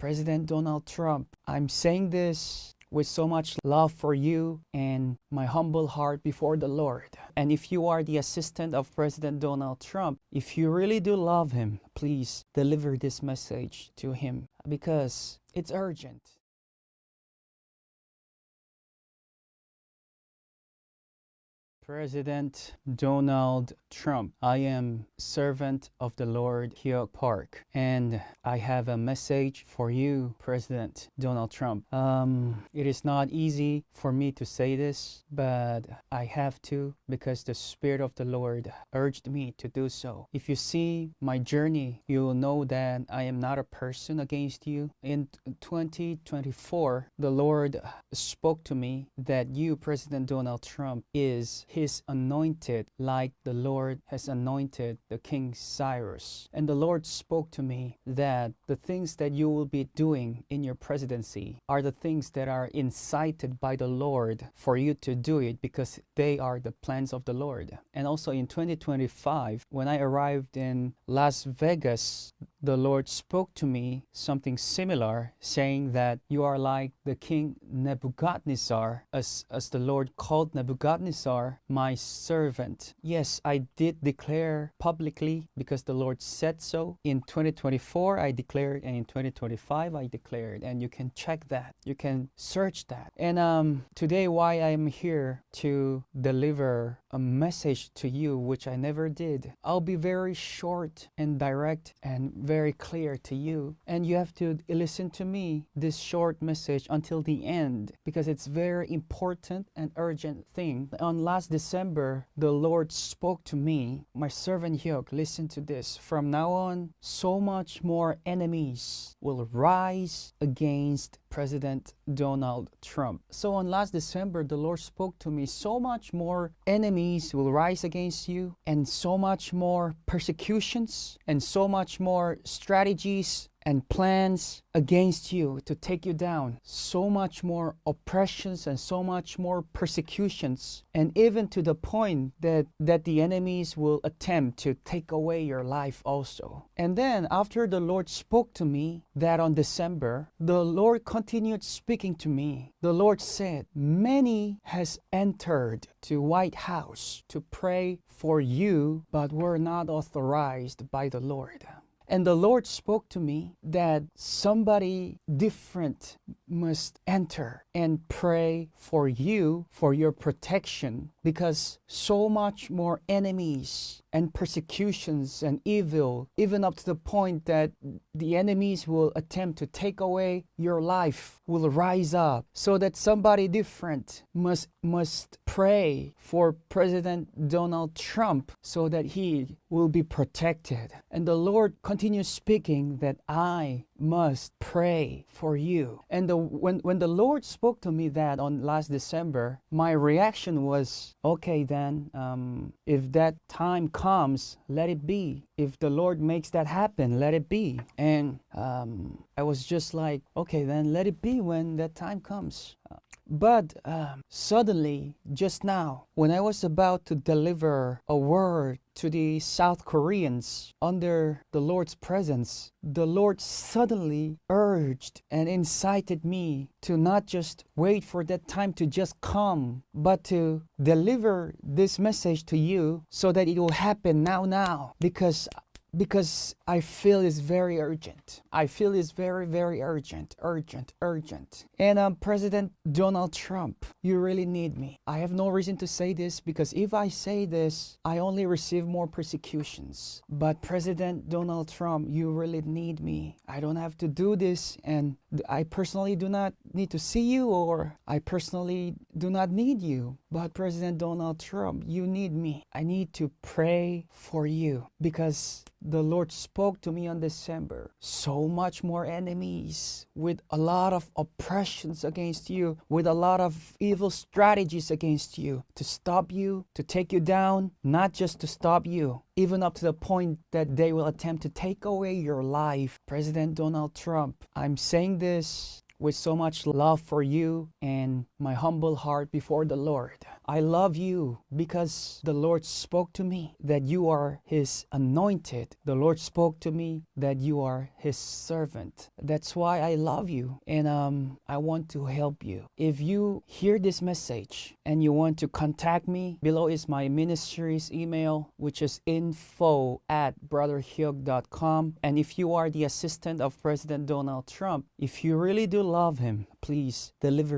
President Donald Trump, I'm saying this with so much love for you and my humble heart before the Lord. And if you are the assistant of President Donald Trump, if you really do love him, please deliver this message to him because it's urgent. President Donald Trump, I am servant of the Lord Hьюк Park, and I have a message for you, President Donald Trump. It is not easy for me to say this, but I have to because the Spirit of the Lord urged me to do so. If you see my journey, you will know that I am not a person against you. In 2024, the Lord spoke to me that you, President Donald Trump, is His anointed, like the Lord has anointed the King Cyrus. And the Lord spoke to me that the things that you will be doing in your presidency are the things that are incited by the Lord for you to do it because they are the plans of the Lord. And also in 2025, when I arrived in Las Vegas, the Lord spoke to me something similar, saying that you are like the King Nebuchadnezzar, as the Lord called Nebuchadnezzar my servant. Yes, I did declare publicly because the Lord said so. In 2024, I declared, and in 2025, I declared, and you can check that. You can search that. And today, why I am here to deliver a message to you, which I never did. I'll be very short and direct and very clear to you. And you have to listen to me, this short message, until the end, because it's very important and urgent thing. On last December, the Lord spoke to me, my servant Hьюк, listen to this. From now on, so much more enemies will rise against President Donald Trump. So on last December, the Lord spoke to me, so much more enemies will rise against you, and so much more persecutions, and so much more strategies and plans against you to take you down. So much more oppressions and so much more persecutions, and even to the point that the enemies will attempt to take away your life also. And then after the Lord spoke to me that on December, the Lord continued speaking to me. The Lord said, many has entered to White House to pray for you, but were not authorized by the Lord. And the Lord spoke to me that somebody different must enter and pray for you, for your protection, because so much more enemies and persecutions and evil, even up to the point that the enemies will attempt to take away your life, will rise up, so that somebody different must pray for President Donald Trump so that he will be protected. And the Lord continues speaking that I must pray for you. And when the Lord spoke to me that on last December, my reaction was, okay then, if that time comes, let it be. If the Lord makes that happen, let it be. And I was just like, okay then, let it be when that time comes. But suddenly, just now, when I was about to deliver a word to the South Koreans under the Lord's presence, the Lord suddenly urged and incited me to not just wait for that time to just come, but to deliver this message to you so that it will happen now, because I feel it's very urgent. I feel it's very, very urgent. And President Donald Trump, you really need me. I have no reason to say this because if I say this, I only receive more persecutions. But President Donald Trump, you really need me. I don't have to do this, and I personally do not need to see you, or I personally do not need you. But President Donald Trump, you need me. I need to pray for you because the Lord spoke to me on December. So much more enemies with a lot of oppressions against you, with a lot of evil strategies against you to stop you, to take you down, not just to stop you, even up to the point that they will attempt to take away your life. President Donald Trump, I'm saying this with so much love for you and my humble heart before the Lord. I love you because the Lord spoke to me that you are His anointed. The Lord spoke to me that you are His servant. That's why I love you, and I want to help you. If you hear this message and you want to contact me, below is my ministry's email, which is info@brotherhugh.com. And if you are the assistant of President Donald Trump, if you really do love him, please deliver